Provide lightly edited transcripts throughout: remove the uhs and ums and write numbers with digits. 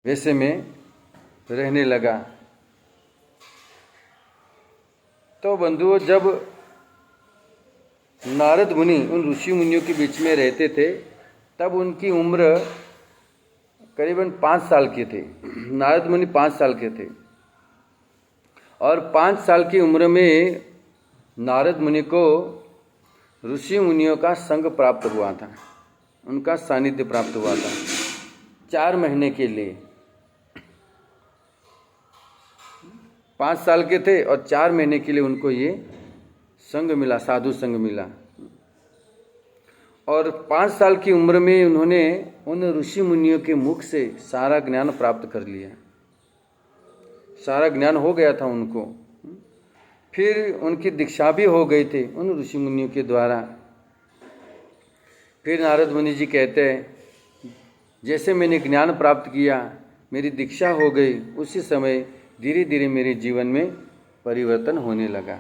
वैसे में रहने लगा। तो बंधुओं, जब नारद मुनि उन ऋषि मुनियों के बीच में रहते थे तब उनकी उम्र करीबन 5 साल के थे। नारद मुनि 5 साल के थे और 5 साल की उम्र में नारद मुनि को ऋषि मुनियों का संग प्राप्त हुआ था, उनका सानिध्य प्राप्त हुआ था 4 महीने के लिए। 5 साल के थे और 4 महीने के लिए उनको ये संग मिला, साधु संग मिला। और 5 साल की उम्र में उन्होंने उन ऋषि मुनियों के मुख से सारा ज्ञान प्राप्त कर लिया, सारा ज्ञान हो गया था उनको। फिर उनकी दीक्षा भी हो गई थी उन ऋषि मुनियों के द्वारा। फिर नारद मुनि जी कहते हैं, जैसे मैंने ज्ञान प्राप्त किया, मेरी दीक्षा हो गई, उसी समय धीरे धीरे मेरे जीवन में परिवर्तन होने लगा।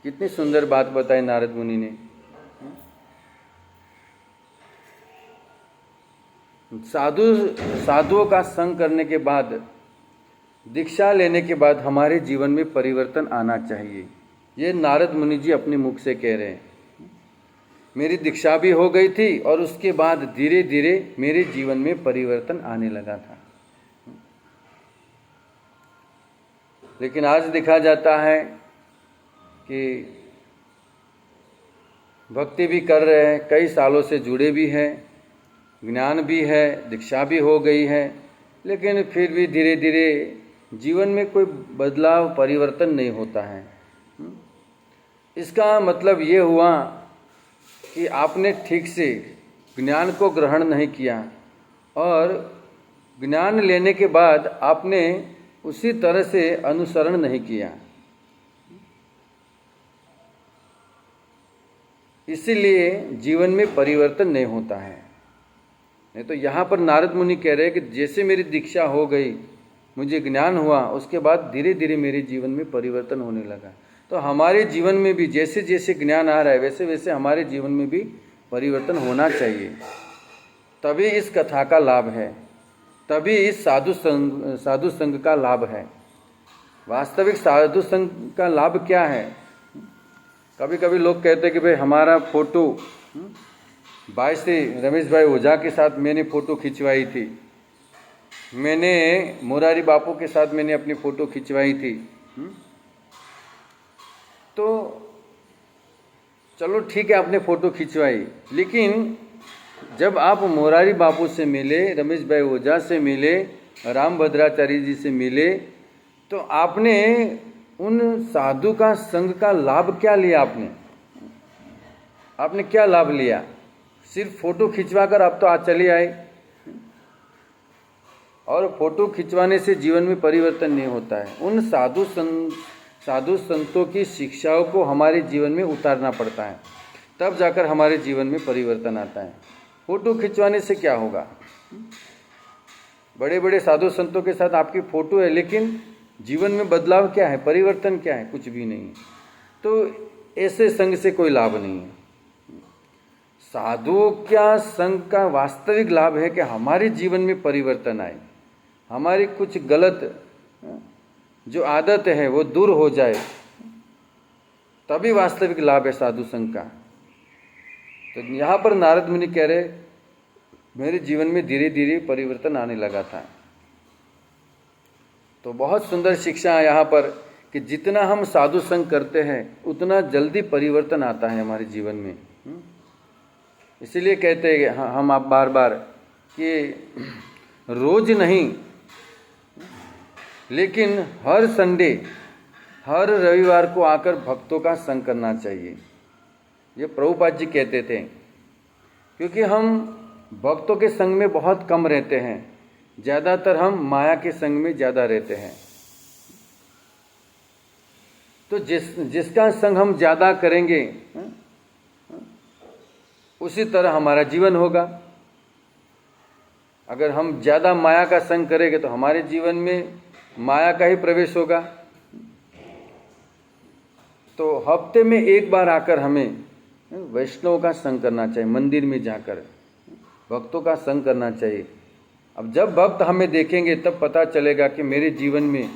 कितनी सुंदर बात बताई नारद मुनि ने। साधुओं का संग करने के बाद, दीक्षा लेने के बाद हमारे जीवन में परिवर्तन आना चाहिए। ये नारद मुनि जी अपने मुख से कह रहे हैं। मेरी दीक्षा भी हो गई थी और उसके बाद धीरे धीरे मेरे जीवन में परिवर्तन आने लगा था। लेकिन आज देखा जाता है कि भक्ति भी कर रहे हैं, कई सालों से जुड़े भी हैं, ज्ञान भी है, दीक्षा भी हो गई है, लेकिन फिर भी धीरे धीरे जीवन में कोई बदलाव, परिवर्तन नहीं होता है। इसका मतलब ये हुआ कि आपने ठीक से ज्ञान को ग्रहण नहीं किया और ज्ञान लेने के बाद आपने उसी तरह से अनुसरण नहीं किया, इसीलिए जीवन में परिवर्तन नहीं होता है। नहीं तो यहाँ पर नारद मुनि कह रहे हैं कि जैसे मेरी दीक्षा हो गई, मुझे ज्ञान हुआ, उसके बाद धीरे धीरे मेरे जीवन में परिवर्तन होने लगा। तो हमारे जीवन में भी जैसे जैसे ज्ञान आ रहा है, वैसे वैसे हमारे जीवन में भी परिवर्तन होना चाहिए। तभी इस कथा का लाभ है, तभी इस साधु संग का लाभ है। वास्तविक साधु संग का लाभ क्या है? कभी कभी लोग कहते हैं कि भाई हमारा फोटो भाई से रमेश भाई ओझा के साथ मैंने फ़ोटो खिंचवाई थी, मैंने मुरारी बापू के साथ मैंने अपनी फ़ोटो खिंचवाई थी। तो चलो ठीक है, आपने फ़ोटो खिंचवाई, लेकिन जब आप मुरारी बापू से मिले, रमेश भाई ओझा से मिले, राम भद्राचार्य जी से मिले, तो आपने उन साधु का संग का लाभ क्या लिया? आपने क्या लाभ लिया? सिर्फ फोटो खिंचवाकर आप तो आज चले आए, और फोटो खिंचवाने से जीवन में परिवर्तन नहीं होता है। उन साधु संतों की शिक्षाओं को हमारे जीवन में उतारना पड़ता है, तब जाकर हमारे जीवन में परिवर्तन आता है। फोटो खिंचवाने से क्या होगा? बड़े बड़े साधु संतों के साथ आपकी फोटो है, लेकिन जीवन में बदलाव क्या है, परिवर्तन क्या है? कुछ भी नहीं है। तो ऐसे संग से कोई लाभ नहीं है। साधुओं का संग का वास्तविक लाभ है कि हमारे जीवन में परिवर्तन आए, हमारी कुछ गलत जो आदत है वो दूर हो जाए, तभी वास्तविक लाभ है साधु संग का। तो यहाँ पर नारद मुनि कह रहे, मेरे जीवन में धीरे धीरे परिवर्तन आने लगा था। तो बहुत सुंदर शिक्षा है यहाँ पर कि जितना हम साधु संग करते हैं उतना जल्दी परिवर्तन आता है हमारे जीवन में। इसीलिए कहते हैं हम आप बार बार कि रोज नहीं, लेकिन हर संडे, हर रविवार को आकर भक्तों का संग करना चाहिए। ये प्रभुपाद जी कहते थे, क्योंकि हम भक्तों के संग में बहुत कम रहते हैं, ज़्यादातर हम माया के संग में ज़्यादा रहते हैं। तो जिसका संग हम ज़्यादा करेंगे उसी तरह हमारा जीवन होगा। अगर हम ज़्यादा माया का संग करेंगे तो हमारे जीवन में माया का ही प्रवेश होगा। तो हफ्ते में एक बार आकर हमें वैष्णव का संग करना चाहिए, मंदिर में जाकर भक्तों का संग करना चाहिए। अब जब भक्त हमें देखेंगे तब पता चलेगा कि मेरे जीवन में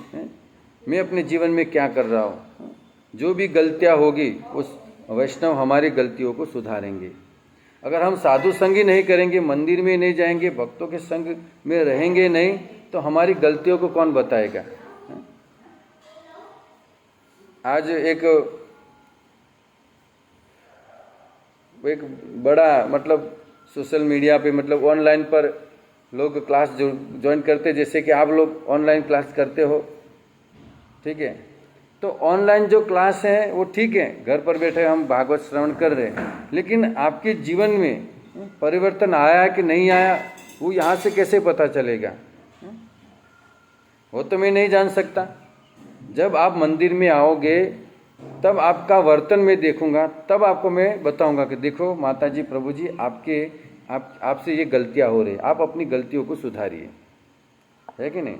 मैं अपने जीवन में क्या कर रहा हूँ। जो भी गलतियाँ होगी उस वैष्णव हमारी गलतियों को सुधारेंगे। अगर हम साधु संग ही नहीं करेंगे, मंदिर में नहीं जाएंगे, भक्तों के संग में रहेंगे नहीं, तो हमारी गलतियों को कौन बताएगा। आज एक बड़ा मतलब सोशल मीडिया पे मतलब ऑनलाइन पर लोग क्लास ज्वाइन करते, जैसे कि आप लोग ऑनलाइन क्लास करते हो, ठीक है। तो ऑनलाइन जो क्लास है वो ठीक है, घर पर बैठे हम भागवत श्रवण कर रहे हैं, लेकिन आपके जीवन में परिवर्तन आया कि नहीं आया वो यहाँ से कैसे पता चलेगा। वो तो मैं नहीं जान सकता। जब आप मंदिर में आओगे तब आपका वर्तन मैं देखूंगा, तब आपको मैं बताऊंगा कि देखो माता जी, प्रभु जी, आपसे ये गलतियां हो रही, आप अपनी गलतियों को सुधारिए, है कि नहीं।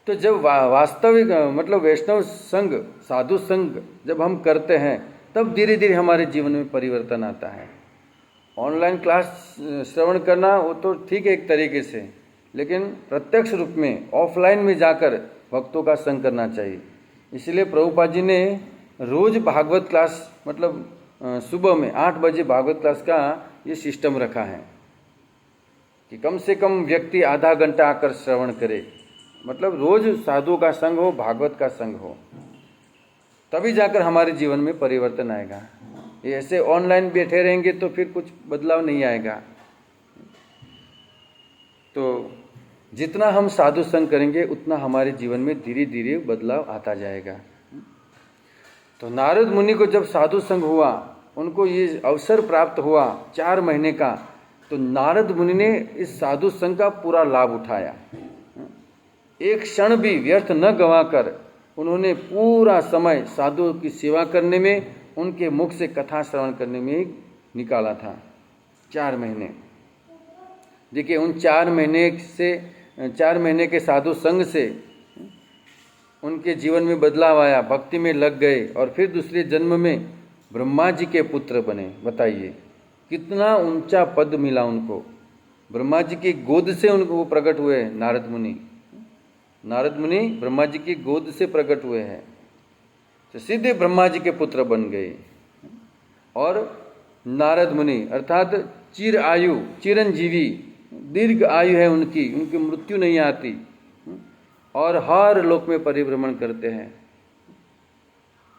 तो जब वास्तविक मतलब वैष्णव संग, साधु संग जब हम करते हैं तब धीरे धीरे हमारे जीवन में परिवर्तन आता है। ऑनलाइन क्लास श्रवण करना वो तो ठीक है एक तरीके से, लेकिन प्रत्यक्ष रूप में ऑफलाइन में जाकर भक्तों का संग करना चाहिए। इसलिए प्रभुपाद जी ने रोज भागवत क्लास मतलब सुबह में 8 बजे भागवत क्लास का ये सिस्टम रखा है कि कम से कम व्यक्ति आधा घंटा आकर श्रवण करे, मतलब रोज साधु का संग हो, भागवत का संग हो, तभी जाकर हमारे जीवन में परिवर्तन आएगा। ये ऐसे ऑनलाइन बैठे रहेंगे तो फिर कुछ बदलाव नहीं आएगा। तो जितना हम साधु संग करेंगे उतना हमारे जीवन में धीरे धीरे बदलाव आता जाएगा। तो नारद मुनि को जब साधु संग हुआ, उनको ये अवसर प्राप्त हुआ 4 महीने का, तो नारद मुनि ने इस साधु संग का पूरा लाभ उठाया। एक क्षण भी व्यर्थ न गंवाकर उन्होंने पूरा समय साधु की सेवा करने में, उनके मुख से कथा श्रवण करने में ही निकाला था। 4 महीने देखिए, उन 4 महीने के साधु संग से उनके जीवन में बदलाव आया, भक्ति में लग गए और फिर दूसरे जन्म में ब्रह्मा जी के पुत्र बने। बताइए कितना ऊंचा पद मिला उनको। ब्रह्मा जी की गोद से उनको वो प्रकट हुए। नारद मुनि ब्रह्मा जी की गोद से प्रकट हुए हैं, तो सीधे ब्रह्मा जी के पुत्र बन गए। और नारद मुनि अर्थात चिर आयु, चिरंजीवी, दीर्घ आयु है उनकी मृत्यु नहीं आती और हर लोक में परिभ्रमण करते हैं।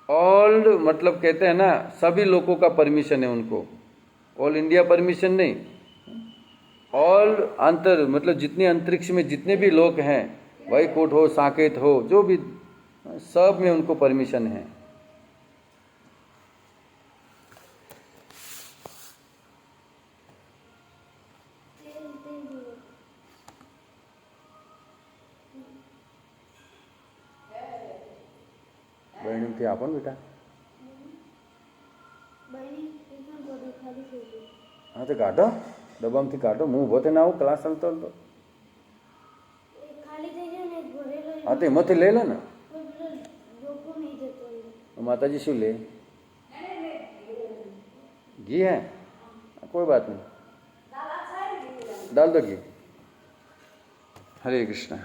ऑल मतलब कहते हैं ना, सभी लोगों का परमिशन है उनको, ऑल इंडिया परमिशन नहीं, ऑल अंतर मतलब जितने अंतरिक्ष में जितने भी लोग हैं, वैकुंठ हो, साकेत हो, जो भी, सब में उनको परमिशन है। बहनी आपन बेटा हाँ तो काटो, डब्बा में काटो, मुँह बोते ना हो क्लास चलते तो हाँ तो मत ले लो ना। माता जी शू ले घी है, कोई बात नहीं, डाल दो घी। हरे कृष्णा।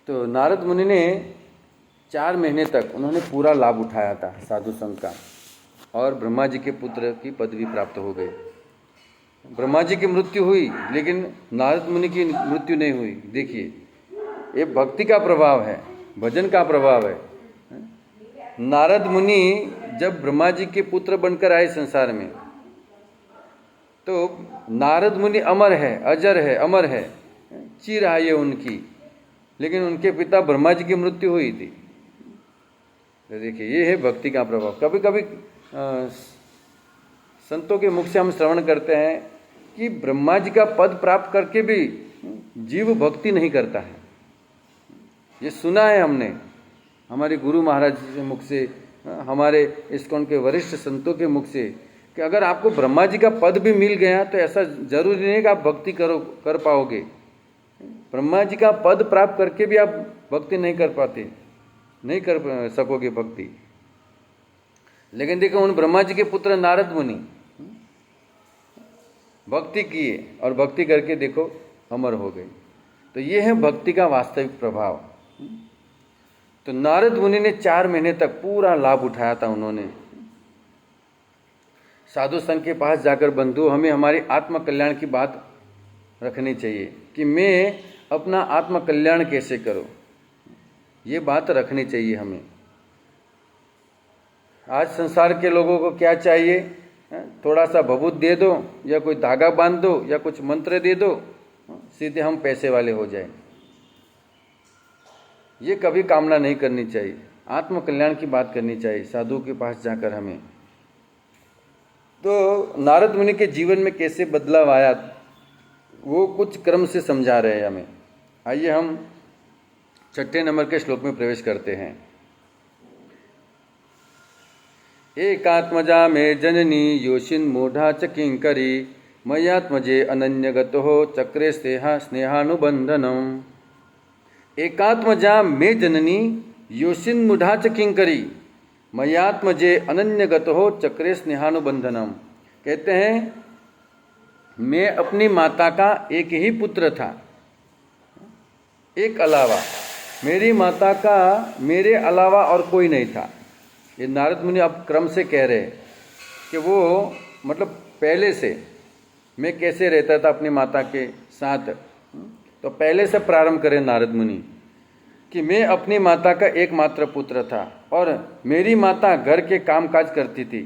तो नारद मुनि ने 4 महीने तक उन्होंने पूरा लाभ उठाया था साधु संघ का, और ब्रह्मा जी के पुत्र की पदवी प्राप्त हो गई। ब्रह्मा जी की मृत्यु हुई लेकिन नारद मुनि की मृत्यु नहीं हुई। देखिए ये भक्ति का प्रभाव है, भजन का प्रभाव है। नारद मुनि जब ब्रह्मा जी के पुत्र बनकर आए संसार में, तो नारद मुनि अमर है, अजर है, अमर है, चिर आयु उनकी, लेकिन उनके पिता ब्रह्मा जी की मृत्यु हुई थी। तो देखिए ये है भक्ति का प्रभाव। कभी कभी संतों के मुख से हम श्रवण करते हैं कि ब्रह्मा जी का पद प्राप्त करके भी जीव भक्ति नहीं करता है। ये सुना है हमने हमारे गुरु महाराज के मुख से, हमारे इस्कॉन के वरिष्ठ संतों के मुख से, कि अगर आपको ब्रह्मा जी का पद भी मिल गया तो ऐसा जरूरी नहीं कि आप भक्ति कर पाओगे। ब्रह्मा जी का पद प्राप्त करके भी आप भक्ति नहीं कर पाते, नहीं कर सकोगे भक्ति। लेकिन देखो उन ब्रह्मा जी के पुत्र नारद मुनि, भक्ति किए और भक्ति करके देखो अमर हो गई। तो ये है भक्ति का वास्तविक प्रभाव। तो नारद मुनि ने 4 महीने तक पूरा लाभ उठाया था। उन्होंने साधु संघ के पास जाकर, बंधु हमें हमारी आत्म कल्याण की बात रखनी चाहिए कि मैं अपना आत्म कल्याण कैसे करूं, ये बात रखनी चाहिए हमें। आज संसार के लोगों को क्या चाहिए? थोड़ा सा भभूत दे दो या कोई धागा बांध दो या कुछ मंत्र दे दो, सीधे हम पैसे वाले हो जाएं। ये कभी कामना नहीं करनी चाहिए। आत्म कल्याण की बात करनी चाहिए साधु के पास जाकर हमें। तो नारद मुनि के जीवन में कैसे बदलाव आया, वो कुछ क्रम से समझा रहे हैं हमें। आइए हम 6 नंबर के श्लोक में प्रवेश करते हैं। एकात्मजा मे जननी योषिन मूढ़ा च किंकरी मयात्मजे अनन्यगतो चक्रे स्नेहानुबंधनम। एकात्मजा मे जननी योषिन मूढ़ा च किंकरी मयात्मजे अनन्यगतो चक्रे स्नेहानुबंधनम। कहते हैं मैं अपनी माता का एक ही पुत्र था, एक अलावा मेरी माता का मेरे अलावा और कोई नहीं था। ये नारद मुनि अब क्रम से कह रहे हैं कि वो मतलब पहले से मैं कैसे रहता था अपनी माता के साथ। तो पहले से प्रारंभ करें नारद मुनि कि मैं अपनी माता का एकमात्र पुत्र था और मेरी माता घर के कामकाज करती थी।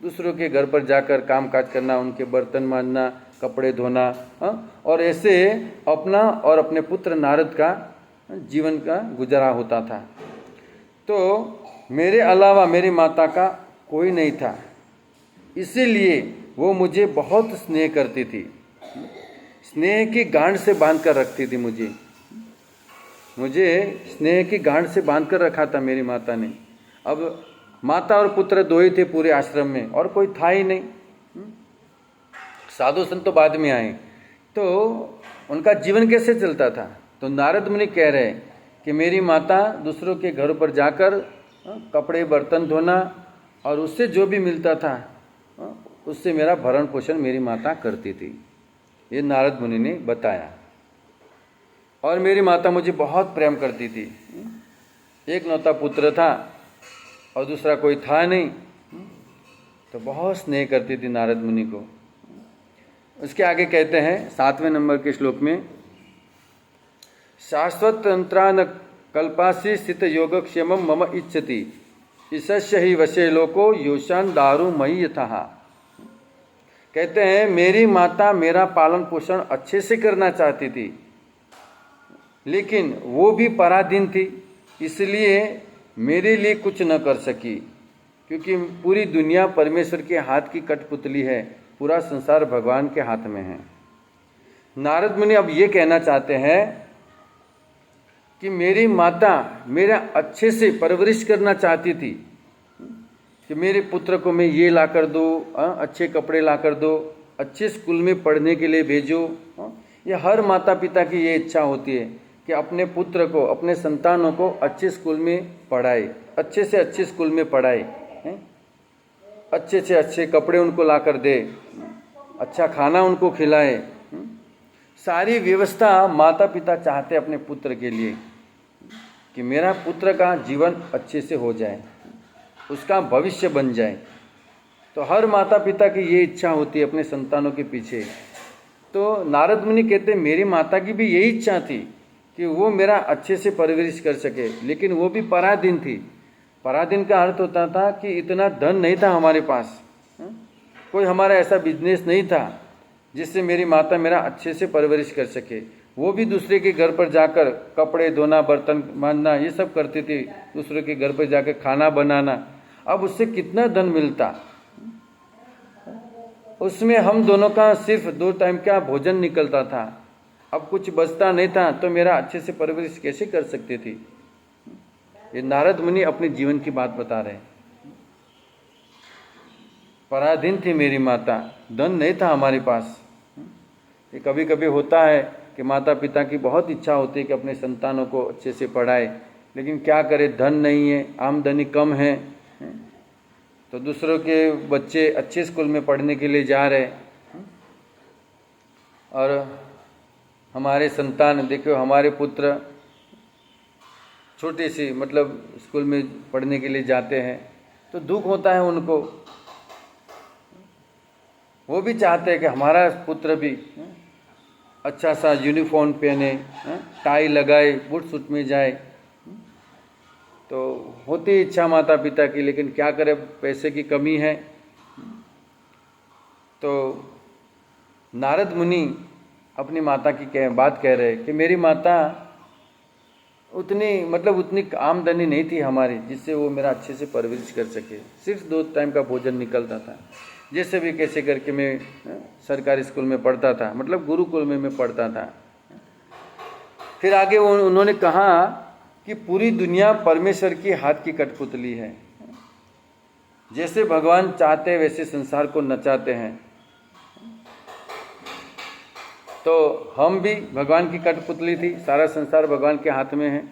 दूसरों के घर पर जाकर कामकाज करना, उनके बर्तन मांजना, कपड़े धोना, और ऐसे अपना और अपने पुत्र नारद का जीवन का गुजारा होता था। तो मेरे अलावा मेरी माता का कोई नहीं था, इसीलिए वो मुझे बहुत स्नेह करती थी। स्नेह की गांठ से बांध कर रखती थी मुझे स्नेह की गांठ से बांध कर रखा था मेरी माता ने। अब माता और पुत्र 2 ही थे पूरे आश्रम में, और कोई था ही नहीं। साधु संत तो बाद में आए, तो उनका जीवन कैसे चलता था? तो नारद मुनि कह रहे हैं कि मेरी माता दूसरों के घरों पर जाकर कपड़े बर्तन धोना और उससे जो भी मिलता था उससे मेरा भरण पोषण मेरी माता करती थी। ये नारद मुनि ने बताया। और मेरी माता मुझे बहुत प्रेम करती थी। एक लौता पुत्र था और दूसरा कोई था नहीं, तो बहुत स्नेह करती थी नारद मुनि को। उसके आगे कहते हैं 7वें नंबर के श्लोक में, शाश्वत तंत्रान कल्पासी स्थित योगक्षेमम मम इच्छति ईशस्य ही वशे लोको योशान दारु मयि यथा। कहते हैं मेरी माता मेरा पालन पोषण अच्छे से करना चाहती थी, लेकिन वो भी पराधीन थी, इसलिए मेरे लिए कुछ न कर सकी, क्योंकि पूरी दुनिया परमेश्वर के हाथ की कठपुतली है, पूरा संसार भगवान के हाथ में है। नारद मुनि अब ये कहना चाहते हैं कि मेरी माता मेरा अच्छे से परवरिश करना चाहती थी कि मेरे पुत्र को मैं ये ला कर दो, अच्छे कपड़े ला कर दो, अच्छे स्कूल में पढ़ने के लिए भेजो। ये हर माता पिता की ये इच्छा होती है कि अपने पुत्र को, अपने संतानों को अच्छे स्कूल में पढ़ाए, अच्छे से अच्छे स्कूल में पढ़ाए, अच्छे से अच्छे कपड़े उनको ला कर दे, अच्छा खाना उनको खिलाए। सारी व्यवस्था माता पिता चाहते अपने पुत्र के लिए कि मेरा पुत्र का जीवन अच्छे से हो जाए, उसका भविष्य बन जाए। तो हर माता पिता की ये इच्छा होती है अपने संतानों के पीछे। तो नारद मुनि कहते मेरी माता की भी यही इच्छा थी कि वो मेरा अच्छे से परवरिश कर सके, लेकिन वो भी पराधीन थी। पराधीन का अर्थ होता था कि इतना धन नहीं था हमारे पास, कोई हमारा ऐसा बिजनेस नहीं था जिससे मेरी माता मेरा अच्छे से परवरिश कर सके। वो भी दूसरे के घर पर जाकर कपड़े धोना, बर्तन मांजना, ये सब करती थी, दूसरे के घर पर जाकर खाना बनाना। अब उससे कितना धन मिलता, उसमें हम दोनों का सिर्फ 2 टाइम का भोजन निकलता था, अब कुछ बचता नहीं था, तो मेरा अच्छे से परवरिश कैसे कर सकती थी? ये नारद मुनि अपने जीवन की बात बता रहे हैं। पराधीन थी मेरी माता, धन नहीं था हमारे पास। ये कभी कभी होता है कि माता पिता की बहुत इच्छा होती है कि अपने संतानों को अच्छे से पढ़ाए, लेकिन क्या करे, धन नहीं है, आमदनी कम है, तो दूसरों के बच्चे अच्छे स्कूल में पढ़ने के लिए जा रहे, और हमारे संतान, देखो हमारे पुत्र छोटी सी मतलब स्कूल में पढ़ने के लिए जाते हैं तो दुख होता है उनको। वो भी चाहते हैं कि हमारा पुत्र भी अच्छा सा यूनिफॉर्म पहने, टाई लगाए, बूट सूट में जाए। तो होती इच्छा माता पिता की, लेकिन क्या करें, पैसे की कमी है। तो नारद मुनि अपनी माता की बात कह रहे कि मेरी माता उतनी आमदनी नहीं थी हमारी जिससे वो मेरा अच्छे से परवरिश कर सके। सिर्फ 2 टाइम का भोजन निकलता था। जैसे भी कैसे करके मैं सरकारी स्कूल में पढ़ता था, मतलब गुरुकुल में मैं पढ़ता था। फिर आगे उन्होंने कहा कि पूरी दुनिया परमेश्वर की हाथ की कठपुतली है। जैसे भगवान चाहते वैसे संसार को नचाते हैं। तो हम भी भगवान की कठपुतली थी, सारा संसार भगवान के हाथ में है।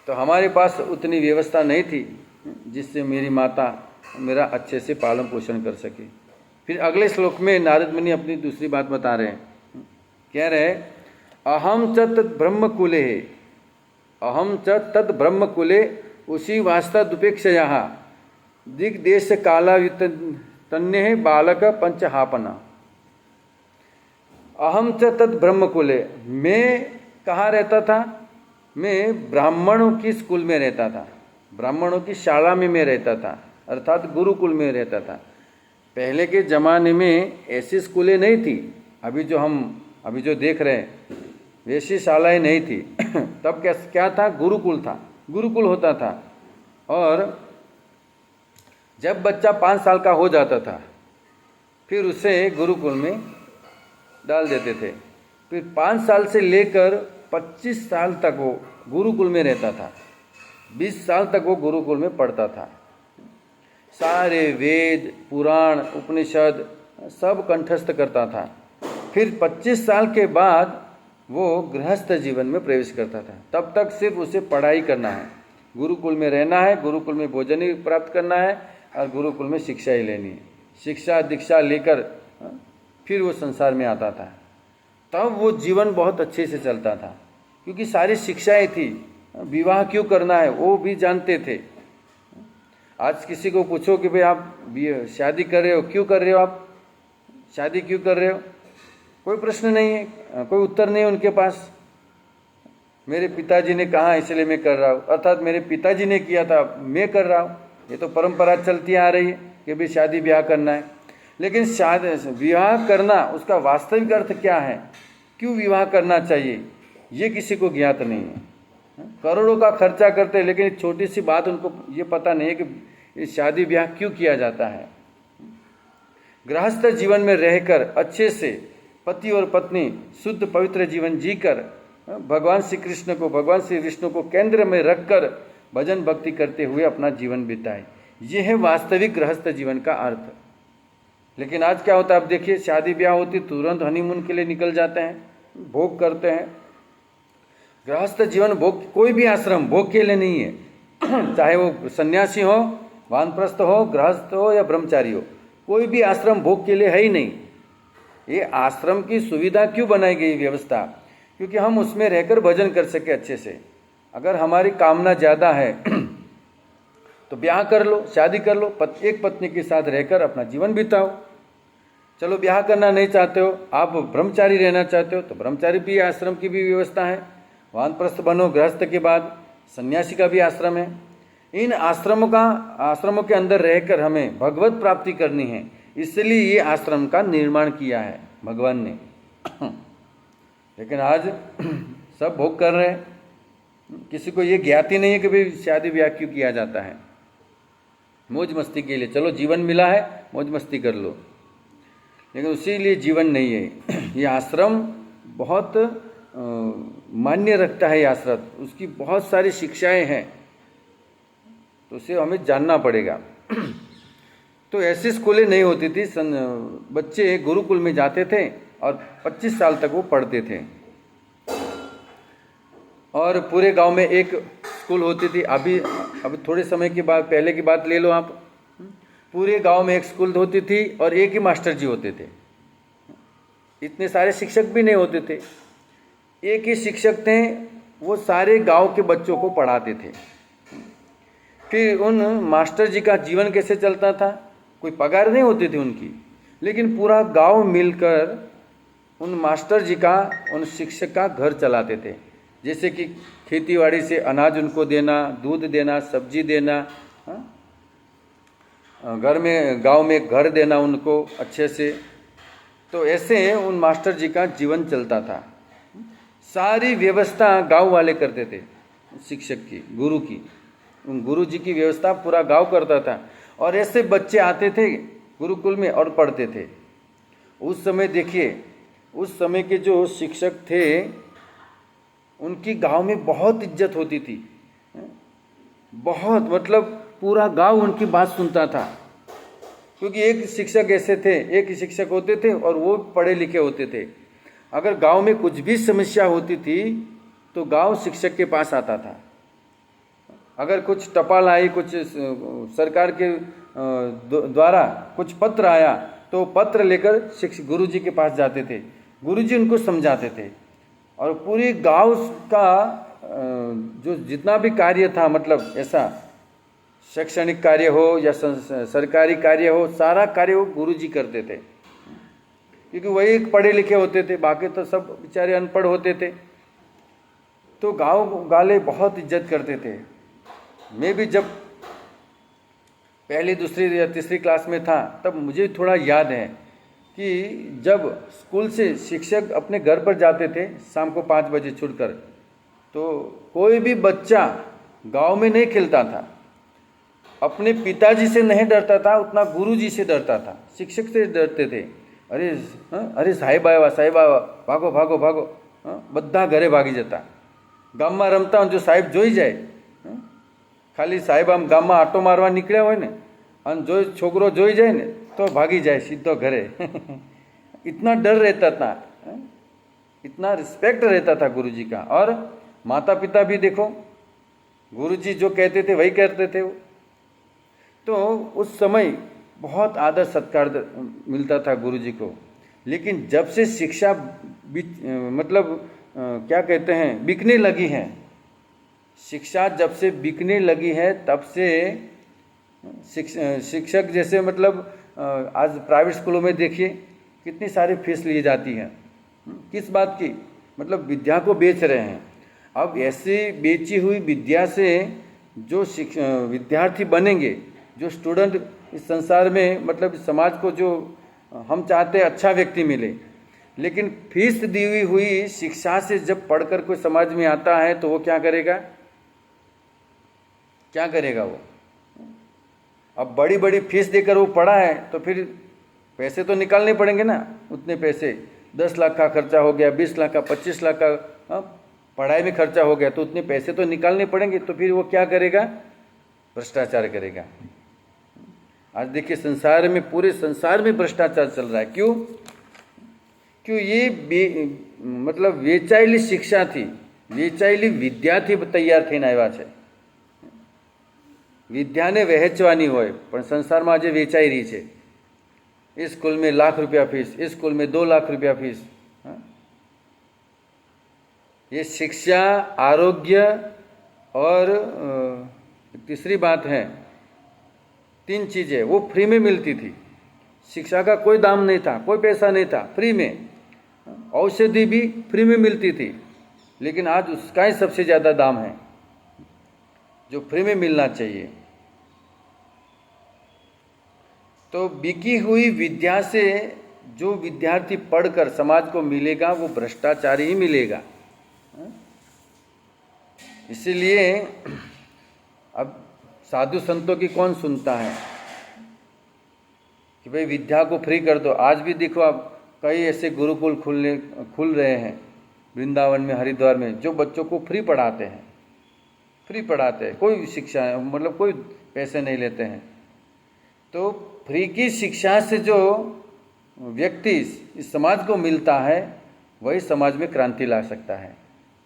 तो हमारे पास उतनी व्यवस्था नहीं थी जिससे मेरी माता मेरा अच्छे से पालन पोषण कर सके। फिर अगले श्लोक में नारद मुनि अपनी दूसरी बात बता रहे हैं। कह रहे अहम च तत् ब्रह्मकुले, अहम च तत् ब्रह्मकुले उसी वास्ता दुपेक्षया दिग्देश कालायुत तन्य बालक पंचहापना। अहम च तत् ब्रह्मकुले, मैं कहाँ रहता था? मैं ब्राह्मणों की स्कूल में रहता था, ब्राह्मणों की शाला में मैं रहता था, अर्थात गुरुकुल में रहता था। पहले के ज़माने में ऐसी स्कूलें नहीं थी, अभी जो देख रहे हैं वैसी शालाएं नहीं थी। तब क्या था? गुरुकुल था, गुरुकुल होता था। और जब बच्चा 5 साल का हो जाता था फिर उसे गुरुकुल में डाल देते थे। फिर 5 साल से लेकर 25 साल तक वो गुरुकुल में रहता था, 20 साल तक वो गुरुकुल में पढ़ता था। सारे वेद, पुराण, उपनिषद सब कंठस्थ करता था। फिर 25 साल के बाद वो गृहस्थ जीवन में प्रवेश करता था। तब तक सिर्फ उसे पढ़ाई करना है, गुरुकुल में रहना है, गुरुकुल में भोजन ही प्राप्त करना है और गुरुकुल में शिक्षा ही लेनी है। शिक्षा दीक्षा लेकर फिर वो संसार में आता था। तब वो जीवन बहुत अच्छे से चलता था क्योंकि सारी शिक्षाएं थी। विवाह क्यों करना है वो भी जानते थे। आज किसी को पूछो कि भाई आप शादी कर रहे हो, क्यों कर रहे हो, आप शादी क्यों कर रहे हो, कोई प्रश्न नहीं है, कोई उत्तर नहीं है उनके पास। मेरे पिताजी ने कहा इसलिए मैं कर रहा हूँ, अर्थात मेरे पिताजी ने किया था मैं कर रहा हूँ। ये तो परंपरा चलती आ रही है कि भाई शादी ब्याह करना है। लेकिन शादी विवाह करना उसका वास्तविक अर्थ क्या है, क्यों विवाह करना चाहिए, ये किसी को ज्ञात नहीं है। करोड़ों का खर्चा करते हैं लेकिन एक छोटी सी बात उनको ये पता नहीं है कि शादी ब्याह क्यों किया जाता है। गृहस्थ जीवन में रहकर अच्छे से पति और पत्नी शुद्ध पवित्र जीवन जीकर भगवान श्री कृष्ण को, भगवान श्री विष्णु को केंद्र में रखकर भजन भक्ति करते हुए अपना जीवन बिताए, ये है वास्तविक गृहस्थ जीवन का अर्थ। लेकिन आज क्या होता है, आप देखिए शादी ब्याह होती तुरंत हनीमून के लिए निकल जाते हैं, भोग करते हैं। गृहस्थ जीवन भोग, कोई भी आश्रम भोग के लिए नहीं है। चाहे वो सन्यासी हो, वानप्रस्थ हो, गृहस्थ हो या ब्रह्मचारी हो, कोई भी आश्रम भोग के लिए है ही नहीं। ये आश्रम की सुविधा क्यों बनाई गई व्यवस्था, क्योंकि हम उसमें रहकर भजन कर सके अच्छे से। अगर हमारी कामना ज़्यादा है तो ब्याह कर लो, शादी कर लो, एक पत्नी के साथ रहकर अपना जीवन बिताओ। चलो ब्याह करना नहीं चाहते हो, आप ब्रह्मचारी रहना चाहते हो तो ब्रह्मचारी भी आश्रम की भी व्यवस्था है। वानप्रस्थ बनो, गृहस्थ के बाद सन्यासी का भी आश्रम है। इन आश्रमों के अंदर रहकर हमें भगवत प्राप्ति करनी है, इसलिए ये आश्रम का निर्माण किया है भगवान ने। लेकिन आज सब भोग कर रहे हैं, किसी को ये ज्ञात ही नहीं है कि भाई शादी ब्याह क्यों किया जाता है। मौज मस्ती के लिए, चलो जीवन मिला है मौज मस्ती कर लो, लेकिन उसी लिए जीवन नहीं है। ये आश्रम बहुत मान्य रखता है, ये आश्रम, उसकी बहुत सारी शिक्षाएं हैं, तो उसे हमें जानना पड़ेगा। तो ऐसी स्कूलें नहीं होती थी, बच्चे गुरुकुल में जाते थे और 25 साल तक वो पढ़ते थे। और पूरे गांव में एक स्कूल होती थी। अभी थोड़े समय के बाद, पहले की बात ले लो आप, पूरे गांव में एक स्कूल होती थी और एक ही मास्टर जी होते थे। इतने सारे शिक्षक भी नहीं होते थे, एक ही शिक्षक थे, वो सारे गांव के बच्चों को पढ़ाते थे। फिर उन मास्टर जी का जीवन कैसे चलता था? कोई पगार नहीं होती थी उनकी, लेकिन पूरा गांव मिलकर उन मास्टर जी का, उन शिक्षक का घर चलाते थे। जैसे कि खेतीबाड़ी से अनाज उनको देना, दूध देना, सब्जी देना, घर में, गांव में घर देना उनको अच्छे से। तो ऐसे उन मास्टर जी का जीवन चलता था। सारी व्यवस्था गांव वाले करते थे, शिक्षक की, गुरु की। उन गुरु जी की व्यवस्था पूरा गांव करता था। और ऐसे बच्चे आते थे गुरुकुल में और पढ़ते थे। उस समय देखिए, उस समय के जो शिक्षक थे उनकी गांव में बहुत इज्जत होती थी, बहुत, मतलब पूरा गांव उनकी बात सुनता था। क्योंकि एक शिक्षक ऐसे थे, एक ही शिक्षक होते थे और वो पढ़े लिखे होते थे। अगर गांव में कुछ भी समस्या होती थी तो गांव शिक्षक के पास आता था। अगर कुछ टपाल आई, कुछ सरकार के द्वारा कुछ पत्र आया तो पत्र लेकर शिक्षक गुरु जी के पास जाते थे। गुरु जी उनको समझाते थे और पूरे गांव का जो जितना भी कार्य था, मतलब ऐसा शैक्षणिक कार्य हो या सरकारी कार्य हो, सारा कार्य वो गुरु जी करते थे। क्योंकि वही पढ़े लिखे होते थे, बाकी तो सब बेचारे अनपढ़ होते थे। तो गांव वाले बहुत इज्जत करते थे। मैं भी जब पहली, दूसरी या तीसरी क्लास में था तब मुझे थोड़ा याद है कि जब स्कूल से शिक्षक अपने घर पर जाते थे शाम को 5 बजे छुड़कर, तो कोई भी बच्चा गांव में नहीं खेलता था। अपने पिताजी से नहीं डरता था, उतना गुरुजी से डरता था, शिक्षक से डरते थे। अरे अरे साहेब आया, साहेब आया, भागो भागो भागो, बद्धा घरे भागी जता। गामમાં રમતા જો સાહેબ જોઈ જાય, ખાલી સાહેબ આમ ગામમાં આટો મારવા નીકળ્યા હોય ને અને જો છોકરો જોઈ જાય ને તો ભાગી જાય सीधो घरे। इतना डर रहता था, इतना रिस्पेक्ट रहता था गुरुजी का। और माता पिता भी देखो, गुरुजी जो कहते थे वही करते थे वो। तो उस समय बहुत आदर सत्कार मिलता था गुरुजी को। लेकिन जब से शिक्षा मतलब क्या कहते हैं, बिकने लगी है, शिक्षा जब से बिकने लगी है तब से शिक्षक जैसे, मतलब आज प्राइवेट स्कूलों में देखिए कितनी सारी फीस ली जाती है। किस बात की? मतलब विद्या को बेच रहे हैं। अब ऐसे बेची हुई विद्या से जो विद्यार्थी बनेंगे, जो स्टूडेंट इस संसार में, मतलब समाज को जो हम चाहते हैं अच्छा व्यक्ति मिले, लेकिन फीस दी हुई शिक्षा से जब पढ़कर कोई समाज में आता है तो वो क्या करेगा? क्या करेगा वो? अब बड़ी बड़ी फीस देकर वो पढ़ा है तो फिर पैसे तो निकालने पड़ेंगे ना। उतने पैसे 10 लाख का खर्चा हो गया, 20 लाख का, 25 लाख का पढ़ाई में खर्चा हो गया, तो उतने पैसे तो निकालने पड़ेंगे। तो फिर वो क्या करेगा? भ्रष्टाचार करेगा। आज देखिए संसार में, पूरे संसार में भ्रष्टाचार चल रहा है। क्यों? क्यों? ये मतलब वेचायेली शिक्षा थी, वेचायेली विद्यार्थी तैयार થઈને આવ્યા છે। વિદ્યાને વહેંચવાની હોય પણ સંસારમાં આજે વેચાઈ રહી છે। इस स्कूल में लाख रुपया फीस, इस स्कूल में 2 लाख रुपया फीस। ये शिक्षा, आरोग्य और तीसरी बात है, 3 चीज़ें वो फ्री में मिलती थी। शिक्षा का कोई दाम नहीं था, कोई पैसा नहीं था, फ्री में। औषधि भी फ्री में मिलती थी, लेकिन आज उसका ही सबसे ज़्यादा दाम है जो फ्री में मिलना चाहिए। तो बिकी हुई विद्या से जो विद्यार्थी पढ़कर समाज को मिलेगा वो भ्रष्टाचारी ही मिलेगा। इसीलिए अब साधु संतों की कौन सुनता है कि भाई विद्या को फ्री कर दो। आज भी देखो आप, कई ऐसे गुरुकुल खुल रहे हैं वृंदावन में, हरिद्वार में, जो बच्चों को फ्री पढ़ाते हैं, फ्री पढ़ाते हैं, कोई शिक्षा, मतलब कोई पैसे नहीं लेते हैं। तो फ्री की शिक्षा से जो व्यक्ति इस समाज को मिलता है वही समाज में क्रांति ला सकता है।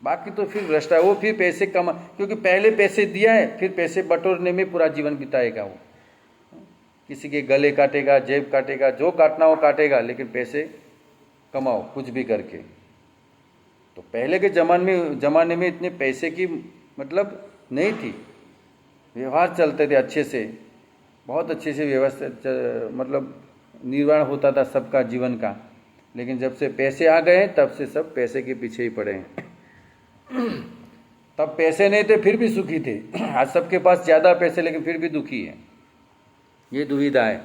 बाकी तो फिर भ्रष्टाचार, वो फिर पैसे कमा, क्योंकि पहले पैसे दिया है, फिर पैसे बटोरने में पूरा जीवन बिताएगा वो। किसी के गले काटेगा, जेब काटेगा, जो काटना हो काटेगा, लेकिन पैसे कमाओ कुछ भी करके। तो पहले के ज़माने में इतने पैसे की मतलब नहीं थी, व्यवहार चलते थे अच्छे से, बहुत अच्छे से व्यवस्था मतलब निर्वाण होता था सबका जीवन का। लेकिन जब से पैसे आ गए तब से सब पैसे के पीछे ही पड़े हैं। तब पैसे नहीं थे फिर भी सुखी थे, आज सबके पास ज़्यादा पैसे लेकिन फिर भी दुखी है। ये दुविधा है।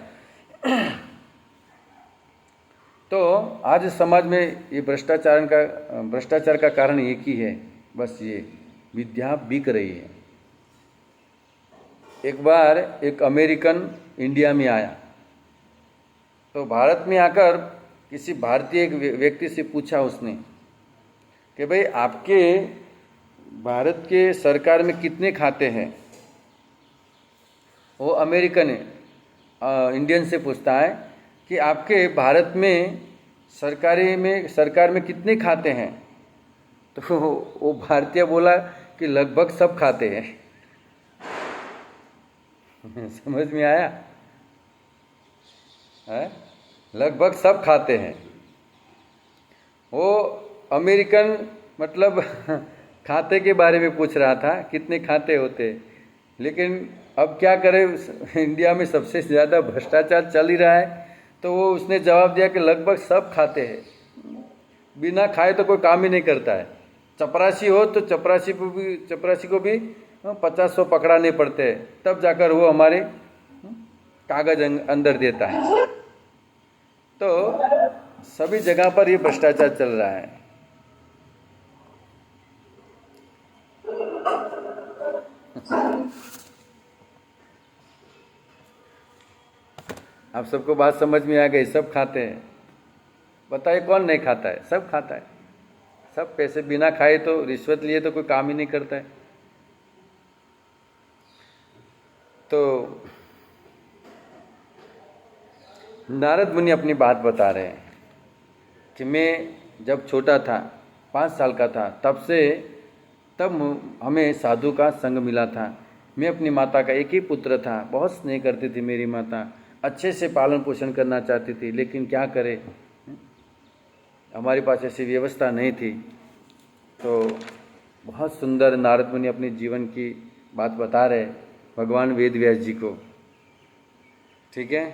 तो आज समाज में ये भ्रष्टाचार का कारण एक ही है, बस ये विद्या बिक रही है। एक बार एक अमेरिकन इंडिया में आया, तो भारत में आकर किसी भारतीय एक व्यक्ति से पूछा उसने कि भाई आपके भारत के सरकार में कितने खाते हैं। वो अमेरिकन इंडियन से पूछता है कि आपके भारत में सरकार में कितने खाते हैं। तो वो भारतीय बोला कि लगभग सब खाते हैं। समझ में आया है? लगभग सब खाते हैं। वो अमेरिकन मतलब खाते के बारे में पूछ रहा था, कितने खाते होते। लेकिन अब क्या करें, इंडिया में सबसे ज़्यादा भ्रष्टाचार चल ही रहा है, तो वो उसने जवाब दिया कि लगभग सब खाते हैं, बिना खाए तो कोई काम ही नहीं करता है। चपरासी हो तो चपरासी को भी 50-100 पकड़ाने पड़ते हैं, तब जाकर वो हमारे कागज अंदर देता है। तो सभी जगह पर ये भ्रष्टाचार चल रहा है। आप सबको बात समझ में आ गई? सब खाते हैं। बताइए कौन नहीं खाता है? सब खाता है। सब पैसे बिना खाए तो, रिश्वत लिए तो कोई काम ही नहीं करता है। तो नारद मुनि अपनी बात बता रहे हैं कि मैं जब छोटा था, 5 साल का था, तब हमें साधु का संग मिला था। मैं अपनी माता का एक ही पुत्र था, बहुत स्नेह करती थी मेरी माता, अच्छे से पालन पोषण करना चाहती थी, लेकिन क्या करें, हमारे पास ऐसी व्यवस्था नहीं थी। तो बहुत सुंदर नारद मुनि अपने जीवन की बात बता रहे भगवान वेद व्यास जी को। ठीक है,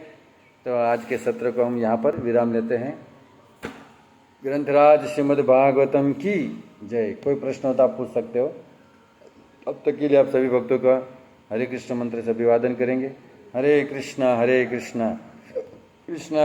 तो आज के सत्र को हम यहाँ पर विराम लेते हैं। ग्रंथराज श्रीमद् भागवतम की जय। कोई प्रश्न हो तो आप पूछ सकते हो। अब तक के लिए आप सभी भक्तों का हरे कृष्ण मंत्र से अभिवादन करेंगे। हरे कृष्णा कृष्णा